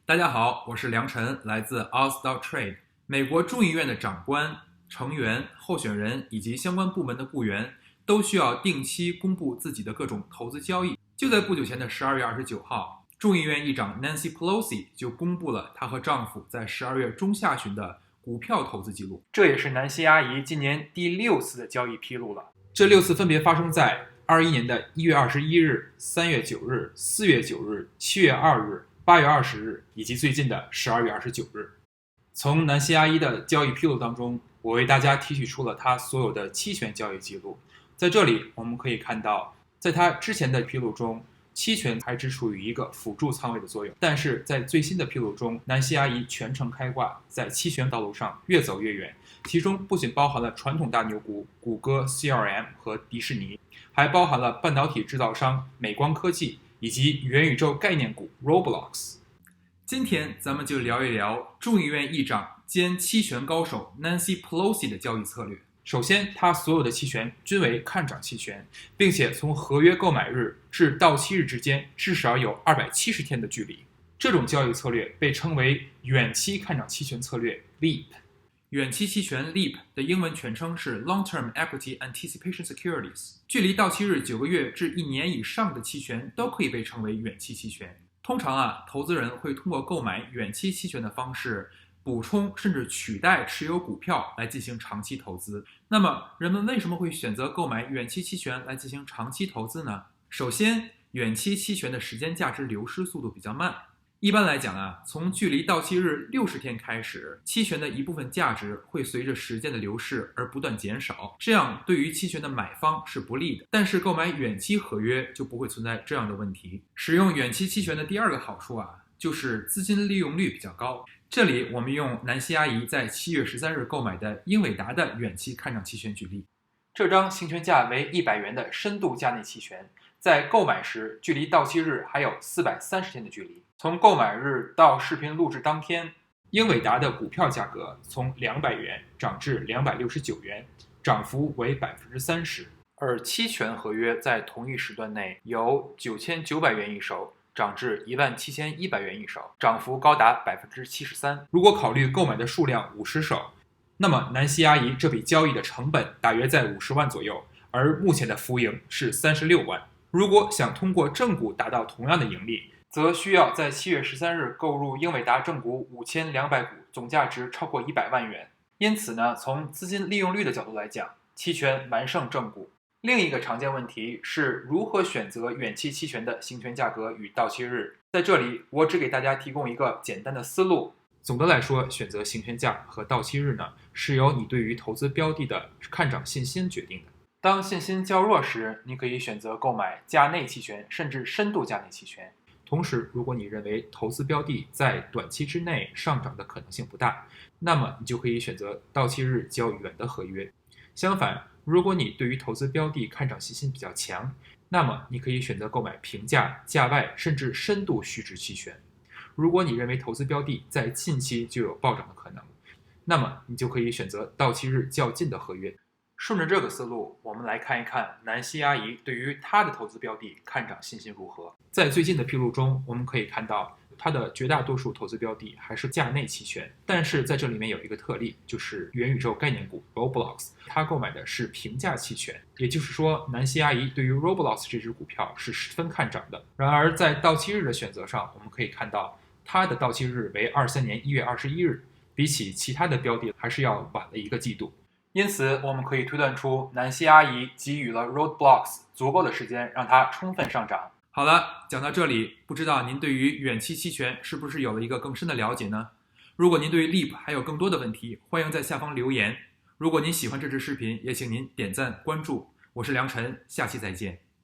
大家好，我是梁晨，来自 All-Star-Trade。美国众议院的长官、成员、候选人以及相关部门的雇员都需要定期公布自己的各种投资交易。就在不久前的12月29号，众议院议长 Nancy Pelosi 就公布了她和丈夫在12月中下旬的股票投资记录。这也是南希阿姨今年第6次的交易披露了。这6次分别发生在21年的1月21日、3月9日、4月9日、7月2日、8月20日以及最近的12月29日。从南希阿姨的交易披露当中，我为大家提取出了她所有的期权交易记录。在这里我们可以看到，在她之前的披露中，期权还只处于一个辅助仓位的作用，但是在最新的披露中，南希阿姨全程开挂，在期权道路上越走越远，其中不仅包含了传统大牛股谷歌、CRM 和迪士尼，还包含了半导体制造商美光科技以及元宇宙概念股 Roblox。今天咱们就聊一聊众议院议长兼期权高手 Nancy Pelosi 的交易策略。首先，他所有的期权均为看涨期权，并且从合约购买日至到期日之间至少有270天的距离。这种交易策略被称为远期看涨期权策略 LEAP。远期期权 LEAP 的英文全称是 Long-Term Equity Anticipation Securities。距离到期日9个月至1年以上的期权都可以被称为远期期权。通常投资人会通过购买远期期权的方式补充甚至取代持有股票来进行长期投资。那么人们为什么会选择购买远期期权来进行长期投资呢？首先，远期期权的时间价值流失速度比较慢。一般来讲从距离到期日60天开始，期权的一部分价值会随着时间的流逝而不断减少，这样对于期权的买方是不利的。但是购买远期合约就不会存在这样的问题。使用远期期权的第二个好处就是资金利用率比较高。这里我们用南希阿姨在7月13日购买的英伟达的远期看涨期权举例。这张行权价为100元的深度价内期权，在购买时距离到期日还有430天的距离。从购买日到视频录制当天，英伟达的股票价格从200元涨至269元，涨幅为30%。而期权合约在同一时段内由9900元一手涨至17100元一手，涨幅高达73%。如果考虑购买的数量50手，那么南希阿姨这笔交易的成本大约在50万左右，而目前的浮盈是36万。如果想通过正股达到同样的盈利，则需要在7月13日购入英伟达正股5200股，总价值超过100万元。因此从资金利用率的角度来讲，期权完胜正股。另一个常见问题是如何选择远期期权的行权价格与到期日。在这里，我只给大家提供一个简单的思路。总的来说，选择行权价和到期日是由你对于投资标的的看涨信心决定的。当信心较弱时，你可以选择购买价内期权，甚至深度价内期权。同时，如果你认为投资标的在短期之内上涨的可能性不大，那么你就可以选择到期日较远的合约。相反，如果你对于投资标的看涨信心比较强，那么你可以选择购买平价、价外甚至深度虚值期权。如果你认为投资标的在近期就有暴涨的可能，那么你就可以选择到期日较近的合约。顺着这个思路，我们来看一看南希阿姨对于她的投资标的看涨信心如何。在最近的披露中，我们可以看到她的绝大多数投资标的还是价内期权，但是在这里面有一个特例，就是元宇宙概念股 Roblox， 她购买的是平价期权，也就是说南希阿姨对于 Roblox 这只股票是十分看涨的。然而在到期日的选择上，我们可以看到她的到期日为23年1月21日，比起其他的标的还是要晚了一个季度。因此，我们可以推断出南希阿姨给予了 Roblox 足够的时间，让它充分上涨。好了，讲到这里，不知道您对于远期期权是不是有了一个更深的了解呢？如果您对于 LEAP 还有更多的问题，欢迎在下方留言。如果您喜欢这支视频，也请您点赞关注。我是梁晨，下期再见。